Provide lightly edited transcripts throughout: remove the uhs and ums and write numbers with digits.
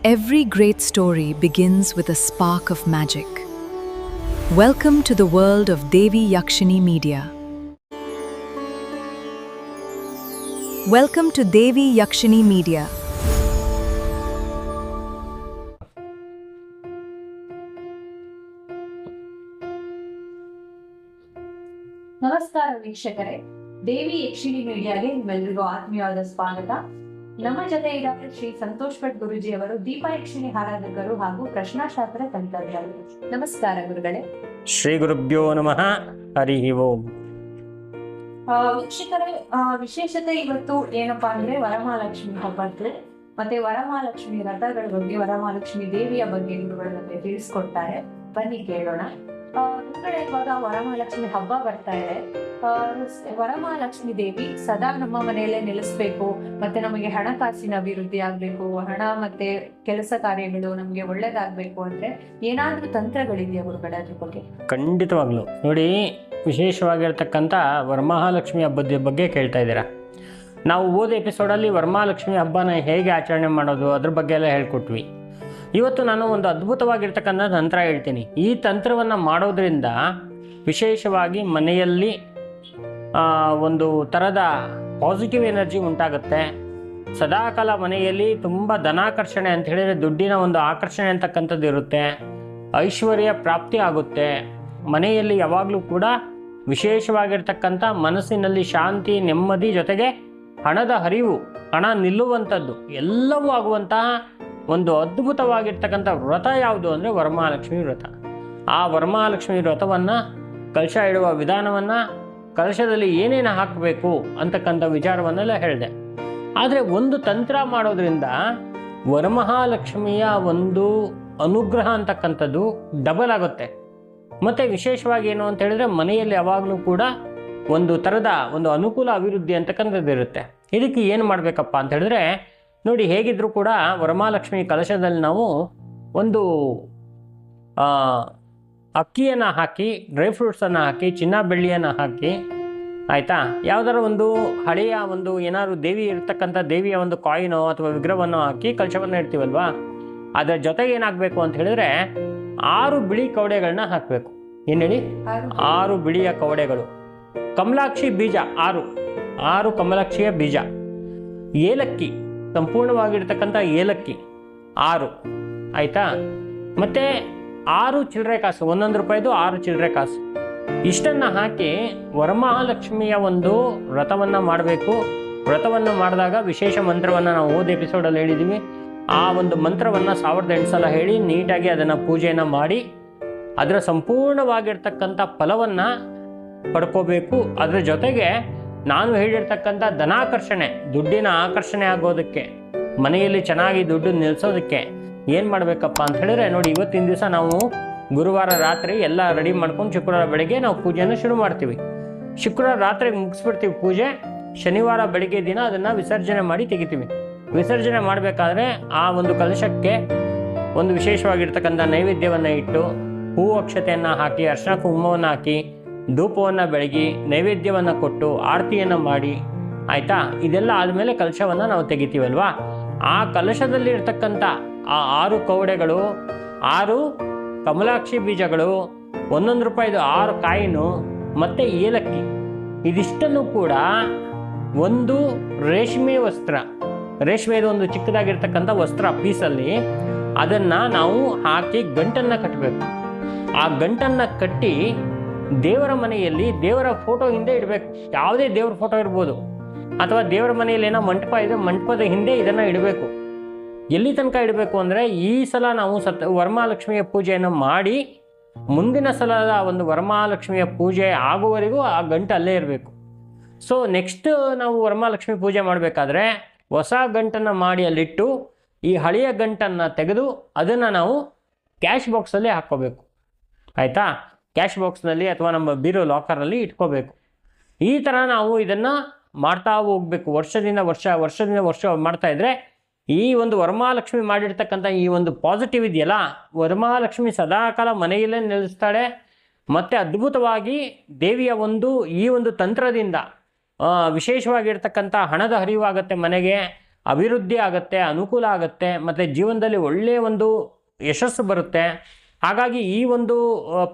Every great story begins with a spark of magic. Welcome to the world of Devi Yakshini Media. Welcome to Devi Yakshini Media. ನಮಸ್ಕಾರ ವೀಕ್ಷಕರೇ, ದೇವಿ ಯಕ್ಷಿಣಿ ಮೀಡಿಯಾಗೆ ನಿಮ್ಮೆಲ್ಲರಿಗೂ ಆತ್ಮೀಯವಾದ ಸ್ವಾಗತ. ನಮ್ಮ ಜೊತೆ ಇದ್ದಾರೆ ಶ್ರೀ ಸಂತೋಷ್ ಭಟ್ ಗುರುಜಿ ಅವರು, ದೀಪ ಯಕ್ಷಿಣಿ ಆರಾಧಕರು ಹಾಗೂ ಪ್ರಶ್ನಾಶಾಸ್ತ್ರ ಕಲಿತವರು. ನಮಸ್ಕಾರ ಗುರುಗಳೇ. ಶ್ರೀ ಗುರುಭ್ಯೋ ನಮಃ. ಹರಿ ಓಂ. ವೀಕ್ಷಕರೇ, ವಿಶೇಷತೆ ಇವತ್ತು ಏನಪ್ಪಾ ಅಂದ್ರೆ ವರಮಹಾಲಕ್ಷ್ಮಿ ಹಬ್ಬದ್ದು ಮತ್ತೆ ವರಮಹಾಲಕ್ಷ್ಮಿ ರಥಗಳ ಬಗ್ಗೆ, ವರಮಹಾಲಕ್ಷ್ಮಿ ದೇವಿಯ ಬಗ್ಗೆ ಗುರುಗಳ ಬಗ್ಗೆ ತಿಳಿಸ್ಕೊಡ್ತಾರೆ. ಬನ್ನಿ ಕೇಳೋಣ. ಇವಾಗ ವರಮಹಾಲಕ್ಷ್ಮಿ ಹಬ್ಬ ಬರ್ತಾ ಇದೆ. ವರಮಹಾಲಕ್ಷ್ಮಿ ದೇವಿ ಸದಾ ನಮ್ಮ ಮನೆಯಲ್ಲೇ ನೆಲೆಸ್ಬೇಕು, ಮತ್ತೆ ನಮಗೆ ಹಣಕಾಸಿನ ಅಭಿವೃದ್ಧಿ ಆಗ್ಬೇಕು, ಹಣ ಮತ್ತೆ ಕೆಲಸ ಕಾರ್ಯಗಳು ನಮ್ಗೆ ಒಳ್ಳೇದಾಗ್ಬೇಕು ಅಂದ್ರೆ ಏನಾದ್ರೂ ತಂತ್ರಗಳಿದೆಯಾ ಗುರುಗಳೇ ಅದ್ರ ಬಗ್ಗೆ? ಖಂಡಿತವಾಗ್ಲು ನೋಡಿ, ವಿಶೇಷವಾಗಿರ್ತಕ್ಕಂಥ ವರಮಹಾಲಕ್ಷ್ಮಿ ಹಬ್ಬದ ಬಗ್ಗೆ ಕೇಳ್ತಾ ಇದ್ದೀರಾ. ನಾವು ಹೋದ ಎಪಿಸೋಡಲ್ಲಿ ವರಮಹಾಲಕ್ಷ್ಮಿ ಹಬ್ಬನ ಹೇಗೆ ಆಚರಣೆ ಮಾಡೋದು ಅದ್ರ ಬಗ್ಗೆ ಎಲ್ಲ ಹೇಳ್ಕೊಟ್ವಿ. ಇವತ್ತು ನಾನು ಒಂದು ಅದ್ಭುತವಾಗಿರ್ತಕ್ಕಂಥ ತಂತ್ರ ಹೇಳ್ತೀನಿ. ಈ ತಂತ್ರವನ್ನು ಮಾಡೋದ್ರಿಂದ ವಿಶೇಷವಾಗಿ ಮನೆಯಲ್ಲಿ ಒಂದು ಥರದ ಪಾಸಿಟಿವ್ ಎನರ್ಜಿ ಉಂಟಾಗುತ್ತೆ. ಸದಾಕಾಲ ಮನೆಯಲ್ಲಿ ತುಂಬ ಧನಾಕರ್ಷಣೆ ಅಂತ ಹೇಳಿದರೆ ದುಡ್ಡಿನ ಒಂದು ಆಕರ್ಷಣೆ ಅಂತಕ್ಕಂಥದ್ದು ಇರುತ್ತೆ. ಐಶ್ವರ್ಯ ಪ್ರಾಪ್ತಿ ಆಗುತ್ತೆ. ಮನೆಯಲ್ಲಿ ಯಾವಾಗಲೂ ಕೂಡ ವಿಶೇಷವಾಗಿರ್ತಕ್ಕಂಥ ಮನಸ್ಸಿನಲ್ಲಿ ಶಾಂತಿ, ನೆಮ್ಮದಿ, ಜೊತೆಗೆ ಹಣದ ಹರಿವು, ಹಣ ನಿಲ್ಲುವಂಥದ್ದು ಎಲ್ಲವೂ ಆಗುವಂತಹ ಒಂದು ಅದ್ಭುತವಾಗಿರ್ತಕ್ಕಂಥ ವ್ರತ ಯಾವುದು ಅಂದರೆ ವರಮಹಾಲಕ್ಷ್ಮಿ ವ್ರತ. ಆ ವರಮಹಾಲಕ್ಷ್ಮಿ ವ್ರತವನ್ನು, ಕಲಶ ಇಡುವ ವಿಧಾನವನ್ನು, ಕಲಶದಲ್ಲಿ ಏನೇನು ಹಾಕಬೇಕು ಅಂತಕ್ಕಂಥ ವಿಚಾರವನ್ನೆಲ್ಲ ಹೇಳಿದೆ. ಆದರೆ ಒಂದು ತಂತ್ರ ಮಾಡೋದ್ರಿಂದ ವರಮಹಾಲಕ್ಷ್ಮಿಯ ಒಂದು ಅನುಗ್ರಹ ಅಂತಕ್ಕಂಥದ್ದು ಡಬಲ್ ಆಗುತ್ತೆ. ಮತ್ತು ವಿಶೇಷವಾಗಿ ಏನು ಅಂತ ಹೇಳಿದ್ರೆ ಮನೆಯಲ್ಲಿ ಯಾವಾಗಲೂ ಕೂಡ ಒಂದು ಥರದ ಒಂದು ಅನುಕೂಲ, ಅಭಿವೃದ್ಧಿ ಅಂತಕ್ಕಂಥದ್ದು ಇರುತ್ತೆ. ಇದಕ್ಕೆ ಏನು ಮಾಡಬೇಕಪ್ಪ ಅಂತ ಹೇಳಿದ್ರೆ ನೋಡಿ, ಹೇಗಿದ್ದರೂ ಕೂಡ ವರಮಹಾಲಕ್ಷ್ಮಿ ಕಲಶದಲ್ಲಿ ನಾವು ಒಂದು ಅಕ್ಕಿಯನ್ನು ಹಾಕಿ, ಡ್ರೈ ಫ್ರೂಟ್ಸನ್ನು ಹಾಕಿ, ಚಿನ್ನ ಬೆಳ್ಳಿಯನ್ನು ಹಾಕಿ, ಆಯಿತಾ, ಯಾವುದಾರ ಒಂದು ಹಳೆಯ ಒಂದು ಏನಾದ್ರು ದೇವಿ ಇರ್ತಕ್ಕಂಥ ದೇವಿಯ ಒಂದು ಕಾಯಿನೋ ಅಥವಾ ವಿಗ್ರಹವನ್ನು ಹಾಕಿ ಕಲಶವನ್ನು ಇಡ್ತೀವಲ್ವಾ, ಅದರ ಜೊತೆಗೆ ಏನಾಗಬೇಕು ಅಂತ ಹೇಳಿದ್ರೆ 6 ಬಿಳಿ ಕವಡೆಗಳನ್ನ ಹಾಕಬೇಕು. ಏನು ಹೇಳಿ? 6 ಬಿಳಿಯ ಕವಡೆಗಳು. ಕಮಲಾಕ್ಷಿ ಬೀಜ 6 ಕಮಲಾಕ್ಷಿಯ ಬೀಜ, ಏಲಕ್ಕಿ, ಸಂಪೂರ್ಣವಾಗಿರ್ತಕ್ಕಂಥ ಏಲಕ್ಕಿ 6, ಆಯಿತಾ, ಮತ್ತು 6 ಚಿಲ್ಲರೆ ಕಾಸು, 1 ರೂಪಾಯಿದು 6 ಚಿಲ್ಲರೆ ಕಾಸು. ಇಷ್ಟನ್ನು ಹಾಕಿ ವರಮಹಾಲಕ್ಷ್ಮಿಯ ಒಂದು ವ್ರತವನ್ನು ಮಾಡಬೇಕು. ವ್ರತವನ್ನು ಮಾಡಿದಾಗ ವಿಶೇಷ ಮಂತ್ರವನ್ನು ನಾವು ಹೋದ ಎಪಿಸೋಡಲ್ಲಿ ಹೇಳಿದ್ದೀವಿ. ಆ ಒಂದು ಮಂತ್ರವನ್ನು 1008 ಸಲ ಹೇಳಿ ನೀಟಾಗಿ ಅದನ್ನು ಪೂಜೆಯನ್ನು ಮಾಡಿ ಅದರ ಸಂಪೂರ್ಣವಾಗಿರ್ತಕ್ಕಂಥ ಫಲವನ್ನು ಪಡ್ಕೋಬೇಕು. ಅದರ ಜೊತೆಗೆ ನಾನು ಹೇಳಿರ್ತಕ್ಕಂಥ ಧನಾಕರ್ಷಣೆ, ದುಡ್ಡಿನ ಆಕರ್ಷಣೆ ಆಗೋದಕ್ಕೆ, ಮನೆಯಲ್ಲಿ ಚೆನ್ನಾಗಿ ದುಡ್ಡು ನಿಲ್ಲಿಸೋದಕ್ಕೆ ಏನು ಮಾಡಬೇಕಪ್ಪ ಅಂತ ಹೇಳಿದ್ರೆ ನೋಡಿ, ಇವತ್ತಿನ ದಿವಸ ನಾವು ಗುರುವಾರ ರಾತ್ರಿ ಎಲ್ಲ ರೆಡಿ ಮಾಡ್ಕೊಂಡು ಶುಕ್ರವಾರ ಬೆಳಗ್ಗೆ ನಾವು ಪೂಜೆಯನ್ನು ಶುರು ಮಾಡ್ತೀವಿ. ಶುಕ್ರವಾರ ರಾತ್ರಿಗೆ ಮುಗಿಸ್ಬಿಡ್ತೀವಿ ಪೂಜೆ. ಶನಿವಾರ ಬೆಳಗ್ಗೆ ದಿನ ಅದನ್ನು ವಿಸರ್ಜನೆ ಮಾಡಿ ತೆಗಿತೀವಿ. ವಿಸರ್ಜನೆ ಮಾಡಬೇಕಾದ್ರೆ ಆ ಒಂದು ಕಲಶಕ್ಕೆ ಒಂದು ವಿಶೇಷವಾಗಿರ್ತಕ್ಕಂಥ ನೈವೇದ್ಯವನ್ನು ಇಟ್ಟು, ಹೂವು ಅಕ್ಷತೆಯನ್ನು ಹಾಕಿ, ಅರ್ಶಿನ ಕುಂಕುಮವನ್ನು ಹಾಕಿ, ಧೂಪವನ್ನು ಬೆಳಗಿ, ನೈವೇದ್ಯವನ್ನು ಕೊಟ್ಟು, ಆರತಿಯನ್ನು ಮಾಡಿ, ಆಯಿತಾ, ಇದೆಲ್ಲ ಆದಮೇಲೆ ಕಲಶವನ್ನು ನಾವು ತೆಗಿತೀವಲ್ವಾ. ಆ ಕಲಶದಲ್ಲಿ ಇರ್ತಕ್ಕಂಥ ಆ 6 ಕವಡೆಗಳು, 6 ಕಮಲಾಕ್ಷಿ ಬೀಜಗಳು, 1 ರೂಪಾಯಿದು 6 ಕಾಯಿನು ಮತ್ತು ಏಲಕ್ಕಿ, ಇದಿಷ್ಟನ್ನು ಕೂಡ ಒಂದು ರೇಷ್ಮೆ ವಸ್ತ್ರ, ರೇಷ್ಮೆದು ಒಂದು ಚಿಕ್ಕದಾಗಿರ್ತಕ್ಕಂಥ ವಸ್ತ್ರ ಪೀಸಲ್ಲಿ ಅದನ್ನು ನಾವು ಹಾಕಿ ಗಂಟನ್ನು ಕಟ್ಟಬೇಕು. ಆ ಗಂಟನ್ನು ಕಟ್ಟಿ ದೇವರ ಮನೆಯಲ್ಲಿ ದೇವರ ಫೋಟೋ ಹಿಂದೆ ಇಡಬೇಕು. ಯಾವುದೇ ದೇವರ ಫೋಟೋ ಇರ್ಬೋದು, ಅಥವಾ ದೇವರ ಮನೆಯಲ್ಲಿ ಏನೋ ಮಂಟಪ ಇದೆ, ಮಂಟಪದ ಹಿಂದೆ ಇದನ್ನು ಇಡಬೇಕು. ಎಲ್ಲಿ ತನಕ ಇಡಬೇಕು ಅಂದರೆ, ಈ ಸಲ ನಾವು ವರಮಹಾಲಕ್ಷ್ಮಿಯ ಪೂಜೆಯನ್ನು ಮಾಡಿ ಮುಂದಿನ ಸಲದ ಒಂದು ವರಮಹಾಲಕ್ಷ್ಮಿಯ ಪೂಜೆ ಆಗುವವರೆಗೂ ಆ ಗಂಟು ಅಲ್ಲೇ ಇರಬೇಕು. ಸೊ ನೆಕ್ಸ್ಟ್ ನಾವು ವರಮಹಾಲಕ್ಷ್ಮಿ ಪೂಜೆ ಮಾಡಬೇಕಾದ್ರೆ ಹೊಸ ಗಂಟನ್ನು ಮಾಡಿ ಅಲ್ಲಿಟ್ಟು ಈ ಹಳೆಯ ಗಂಟನ್ನು ತೆಗೆದು ಅದನ್ನು ನಾವು ಕ್ಯಾಶ್ ಬಾಕ್ಸಲ್ಲಿ ಹಾಕ್ಕೋಬೇಕು, ಆಯಿತಾ. ಕ್ಯಾಶ್ ಬಾಕ್ಸ್ನಲ್ಲಿ ಅಥವಾ ನಮ್ಮ ಬೀರೋ ಲಾಕರಲ್ಲಿ ಇಟ್ಕೋಬೇಕು. ಈ ಥರ ನಾವು ಇದನ್ನು ಮಾಡ್ತಾ ಹೋಗಬೇಕು. ವರ್ಷದಿಂದ ವರ್ಷ ಮಾಡ್ತಾಯಿದ್ರೆ ಈ ಒಂದು ವರಮಹಾಲಕ್ಷ್ಮಿ ಮಾಡಿರ್ತಕ್ಕಂಥ ಈ ಒಂದು ಪಾಸಿಟಿವ್ ಇದೆಯಲ್ಲ, ವರಮಹಾಲಕ್ಷ್ಮಿ ಸದಾಕಾಲ ಮನೆಯಲ್ಲೇ ನೆಲೆಸ್ತಾಳೆ. ಮತ್ತು ಅದ್ಭುತವಾಗಿ ದೇವಿಯ ಈ ಒಂದು ತಂತ್ರದಿಂದ ವಿಶೇಷವಾಗಿರ್ತಕ್ಕಂಥ ಹಣದ ಹರಿವಾಗುತ್ತೆ ಮನೆಗೆ. ಅಭಿವೃದ್ಧಿ ಆಗುತ್ತೆ, ಅನುಕೂಲ ಆಗುತ್ತೆ, ಮತ್ತು ಜೀವನದಲ್ಲಿ ಒಳ್ಳೆಯ ಒಂದು ಯಶಸ್ಸು ಬರುತ್ತೆ. ಹಾಗಾಗಿ ಈ ಒಂದು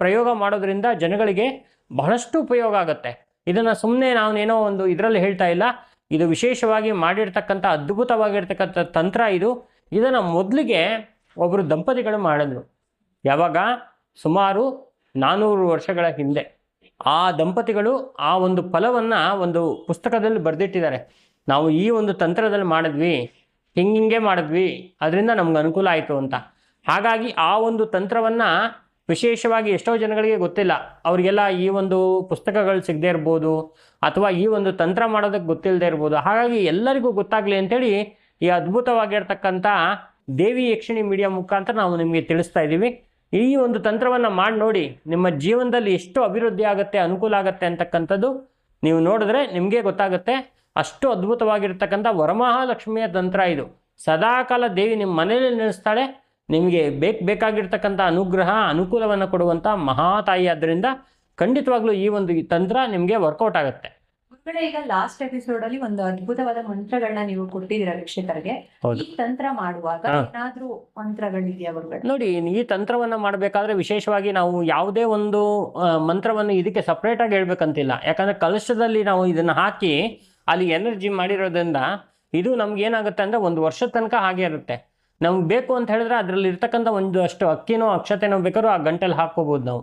ಪ್ರಯೋಗ ಮಾಡೋದ್ರಿಂದ ಜನಗಳಿಗೆ ಬಹಳಷ್ಟು ಉಪಯೋಗ ಆಗುತ್ತೆ. ಇದನ್ನು ಸುಮ್ಮನೆ ನಾವೇನೋ ಒಂದು ಇದರಲ್ಲಿ ಹೇಳ್ತಾ ಇಲ್ಲ, ಇದು ವಿಶೇಷವಾಗಿ ಮಾಡಿರ್ತಕ್ಕಂಥ ಅದ್ಭುತವಾಗಿರ್ತಕ್ಕಂಥ ತಂತ್ರ ಇದು. ಇದನ್ನು ಮೊದಲಿಗೆ ಒಬ್ಬರು ದಂಪತಿಗಳು ಮಾಡಿದ್ರು. ಯಾವಾಗ? ಸುಮಾರು 400 ವರ್ಷಗಳ ಹಿಂದೆ. ಆ ದಂಪತಿಗಳು ಆ ಒಂದು ಫಲವನ್ನು ಒಂದು ಪುಸ್ತಕದಲ್ಲಿ ಬರೆದಿಟ್ಟಿದ್ದಾರೆ. ನಾವು ಈ ಒಂದು ತಂತ್ರದಲ್ಲಿ ಮಾಡಿದ್ವಿ, ಹಿಂಗೆ ಮಾಡಿದ್ವಿ, ಅದರಿಂದ ನಮ್ಗೆ ಅನುಕೂಲ ಆಯಿತು ಅಂತ. ಹಾಗಾಗಿ ಆ ಒಂದು ತಂತ್ರವನ್ನು ವಿಶೇಷವಾಗಿ ಎಷ್ಟೋ ಜನಗಳಿಗೆ ಗೊತ್ತಿಲ್ಲ. ಅವರಿಗೆಲ್ಲ ಈ ಒಂದು ಪುಸ್ತಕಗಳು ಸಿಗದೇ ಇರ್ಬೋದು, ಅಥವಾ ಈ ಒಂದು ತಂತ್ರ ಮಾಡೋದಕ್ಕೆ ಗೊತ್ತಿಲ್ಲದೆ ಇರ್ಬೋದು. ಹಾಗಾಗಿ ಎಲ್ಲರಿಗೂ ಗೊತ್ತಾಗಲಿ ಅಂತೇಳಿ ಈ ಅದ್ಭುತವಾಗಿರ್ತಕ್ಕಂಥ ದೇವಿ ಯಕ್ಷಿಣಿ ಮೀಡಿಯಾ ಮುಖಾಂತರ ನಾವು ನಿಮಗೆ ತಿಳಿಸ್ತಾ ಇದ್ದೀವಿ. ಈ ಒಂದು ತಂತ್ರವನ್ನು ಮಾಡಿ ನೋಡಿ, ನಿಮ್ಮ ಜೀವನದಲ್ಲಿ ಎಷ್ಟು ಅಭಿವೃದ್ಧಿ ಆಗುತ್ತೆ, ಅನುಕೂಲ ಆಗುತ್ತೆ ಅಂತಕ್ಕಂಥದ್ದು ನೀವು ನೋಡಿದ್ರೆ ನಿಮಗೆ ಗೊತ್ತಾಗುತ್ತೆ. ಅಷ್ಟು ಅದ್ಭುತವಾಗಿರ್ತಕ್ಕಂಥ ವರಮಹಾಲಕ್ಷ್ಮಿಯ ತಂತ್ರ ಇದು. ಸದಾಕಾಲ ದೇವಿ ನಿಮ್ಮ ಮನೆಯಲ್ಲಿ ನೆಲೆಸ್ತಾಳೆ. ನಿಮಗೆ ಬೇಕಾಗಿರ್ತಕ್ಕಂಥ ಅನುಗ್ರಹ, ಅನುಕೂಲವನ್ನು ಕೊಡುವಂಥ ಮಹಾತಾಯಿ. ಆದ್ದರಿಂದ ಖಂಡಿತವಾಗ್ಲೂ ಈ ಒಂದು ತಂತ್ರ ನಿಮಗೆ ವರ್ಕೌಟ್ ಆಗುತ್ತೆ. ಗುರುಗಳೇ, ಈಗ ಲಾಸ್ಟ್ ಎಪಿಸೋಡ್ ಅಲ್ಲಿ ಒಂದು ಅದ್ಭುತವಾದ ಮಂತ್ರಗಳನ್ನ ನೀವು ಕೊಟ್ಟಿದ್ದೀರಾ ವೀಕ್ಷಕರಿಗೆ. ಈ ತಂತ್ರ ಮಾಡುವಾಗ ಏನಾದ್ರೂ ಮಂತ್ರಗಳಿದೆಯಾ ಗುರುಗಳೇ? ನೋಡಿ, ಈ ತಂತ್ರವನ್ನು ಮಾಡಬೇಕಾದ್ರೆ ವಿಶೇಷವಾಗಿ ನಾವು ಯಾವುದೇ ಒಂದು ಮಂತ್ರವನ್ನು ಇದಕ್ಕೆ ಸಪ್ರೇಟಾಗಿ ಹೇಳ್ಬೇಕಂತಿಲ್ಲ. ಯಾಕಂದರೆ ಕಲಶದಲ್ಲಿ ನಾವು ಇದನ್ನು ಹಾಕಿ ಅಲ್ಲಿ ಎನರ್ಜಿ ಮಾಡಿರೋದ್ರಿಂದ ಇದು ನಮ್ಗೆ ಏನಾಗುತ್ತೆ ಅಂದರೆ 1 ವರ್ಷದ ತನಕ ಹಾಗೆ ಇರುತ್ತೆ. ನಮ್ಗೆ ಬೇಕು ಅಂತ ಹೇಳಿದ್ರೆ ಅದರಲ್ಲಿ ಇರ್ತಕ್ಕಂಥ ಒಂದಷ್ಟು ಅಕ್ಕಿನೋ ಅಕ್ಷತೆನೋ ಬೇಕಾದ್ರೂ ಆ ಗಂಟಲ್ಲಿ ಹಾಕ್ಕೋಬೋದು ನಾವು,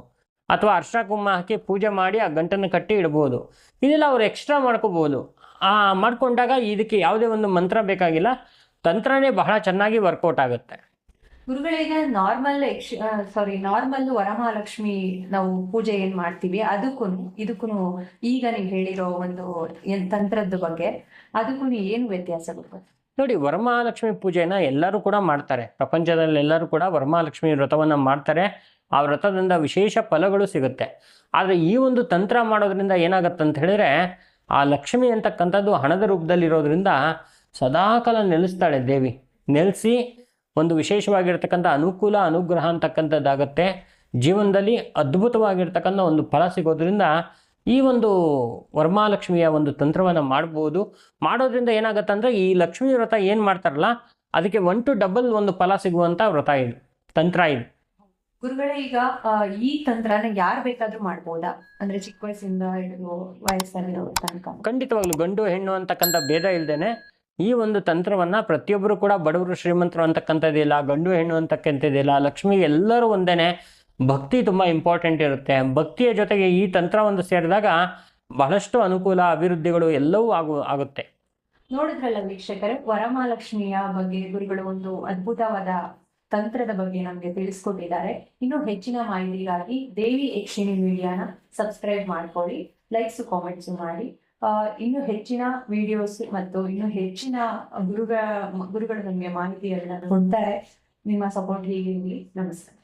ಅಥವಾ ಅರ್ಶಿನ ಕುಂಕುಮ ಹಾಕಿ ಪೂಜೆ ಮಾಡಿ ಆ ಗಂಟನ್ನು ಕಟ್ಟಿ ಇಡ್ಬೋದು. ಇದೆಲ್ಲ ಅವ್ರು ಎಕ್ಸ್ಟ್ರಾ ಮಾಡ್ಕೋಬೋದು. ಮಾಡ್ಕೊಂಡಾಗ ಇದಕ್ಕೆ ಯಾವುದೇ ಒಂದು ಮಂತ್ರ ಬೇಕಾಗಿಲ್ಲ, ತಂತ್ರನೇ ಬಹಳ ಚೆನ್ನಾಗಿ ವರ್ಕೌಟ್ ಆಗುತ್ತೆ. ಗುರುಗಳಿಗೆ ನಾರ್ಮಲ್ ವರಮಹಾಲಕ್ಷ್ಮಿ ನಾವು ಪೂಜೆ ಏನ್ ಮಾಡ್ತೀವಿ ಇದಕ್ಕೂ ಈಗ ನೀವು ಹೇಳಿರೋ ಒಂದು ತಂತ್ರದ ಬಗ್ಗೆ ಅದಕ್ಕೂ ಏನು ವ್ಯತ್ಯಾಸ ಗುರುಗಳೇ? ನೋಡಿ, ವರಮಹಾಲಕ್ಷ್ಮಿ ಪೂಜೆನ ಎಲ್ಲರೂ ಕೂಡ ಮಾಡ್ತಾರೆ. ಪ್ರಪಂಚದಲ್ಲಿ ಎಲ್ಲರೂ ಕೂಡ ವರಮಹಾಲಕ್ಷ್ಮಿ ವ್ರತವನ್ನು ಮಾಡ್ತಾರೆ. ಆ ವ್ರತದಿಂದ ವಿಶೇಷ ಫಲಗಳು ಸಿಗುತ್ತೆ. ಆದರೆ ಈ ಒಂದು ತಂತ್ರ ಮಾಡೋದ್ರಿಂದ ಏನಾಗುತ್ತೆ ಅಂತ ಹೇಳಿದ್ರೆ, ಆ ಲಕ್ಷ್ಮಿ ಅಂತಕ್ಕಂಥದ್ದು ಹಣದ ರೂಪದಲ್ಲಿರೋದ್ರಿಂದ ಸದಾಕಾಲ ನೆಲೆಸ್ತಾಳೆ ದೇವಿ. ನೆಲೆಸಿ ಒಂದು ವಿಶೇಷವಾಗಿರ್ತಕ್ಕಂಥ ಅನುಕೂಲ, ಅನುಗ್ರಹ ಅಂತಕ್ಕಂಥದ್ದಾಗತ್ತೆ. ಜೀವನದಲ್ಲಿ ಅದ್ಭುತವಾಗಿರ್ತಕ್ಕಂಥ ಒಂದು ಫಲ ಸಿಗೋದ್ರಿಂದ ಈ ಒಂದು ವರಮಹಾಲಕ್ಷ್ಮಿಯ ಒಂದು ತಂತ್ರವನ್ನು ಮಾಡ್ಬೋದು. ಮಾಡೋದ್ರಿಂದ ಏನಾಗುತ್ತೆ ಅಂದರೆ, ಈ ಲಕ್ಷ್ಮೀ ವ್ರತ ಏನು ಮಾಡ್ತಾರಲ್ಲ ಅದಕ್ಕೆ 1 to 2 ಒಂದು ಫಲ ಸಿಗುವಂಥ ವ್ರತ ಇದು, ತಂತ್ರ ಇದು. ಗುರುಗಳೇ, ಈಗ ಈ ತಂತ್ರನ ಯಾರು ಬೇಕಾದ್ರೂ ಮಾಡ್ಬೋದಾ? ಅಂದ್ರೆ ಚಿಕ್ಕ ವಯಸ್ಸಿಂದ ಹಿಡಿದು ವಯಸ್ಸಲ್ಲಿರೋ ತನಕ? ಖಂಡಿತವಾಗ್ಲೂ ಗಂಡು ಹೆಣ್ಣು ಅಂತಕ್ಕಂಥ ಭೇದ ಇಲ್ಲದೇನೆ ಈ ಒಂದು ತಂತ್ರವನ್ನು ಪ್ರತಿಯೊಬ್ಬರು ಕೂಡ, ಬಡವರು ಶ್ರೀಮಂತರು ಅಂತಕ್ಕಂಥದ್ದಿಲ್ಲ, ಗಂಡು ಹೆಣ್ಣು ಅಂತಕ್ಕಂಥದ್ದಿಲ್ಲ, ಲಕ್ಷ್ಮಿ ಎಲ್ಲರೂ ಒಂದೇನೆ. ಭಕ್ತಿ ತುಂಬ ಇಂಪಾರ್ಟೆಂಟ್ ಇರುತ್ತೆ. ಭಕ್ತಿಯ ಜೊತೆಗೆ ಈ ತಂತ್ರ ಒಂದು ಸೇರಿದಾಗ ಬಹಳಷ್ಟು ಅನುಕೂಲ, ಅಭಿವೃದ್ಧಿಗಳು ಎಲ್ಲವೂ ಆಗುತ್ತೆ. ನೋಡಿದ್ರಲ್ಲ ವೀಕ್ಷಕರೇ, ವರಮಹಾಲಕ್ಷ್ಮಿಯ ಬಗ್ಗೆ ಗುರುಗಳು ಒಂದು ಅದ್ಭುತವಾದ ತಂತ್ರದ ಬಗ್ಗೆ ನಮಗೆ ತಿಳಿಸ್ಕೊಟ್ಟಿದ್ದಾರೆ. ಇನ್ನು ಹೆಚ್ಚಿನ ಮಾಹಿತಿಗಾಗಿ ದೇವಿ ಯಕ್ಷಿಣಿ ಮೀಡಿಯಾನ ಸಬ್ಸ್ಕ್ರೈಬ್ ಮಾಡ್ಕೊಳ್ಳಿ, ಲೈಕ್ಸ್ ಕಾಮೆಂಟ್ಸ್ ಮಾಡಿ. ಇನ್ನು ಹೆಚ್ಚಿನ ವಿಡಿಯೋಸ್ ಮತ್ತು ಇನ್ನು ಹೆಚ್ಚಿನ ಗುರುಗಳು ನಮಗೆ ಮಾಹಿತಿಗಳನ್ನ ಕೊಡ್ತಾರೆ. ನಿಮ್ಮ ಸಪೋರ್ಟ್ ಹೀಗೆ ಇರಲಿ. ನಮಸ್ಕಾರ.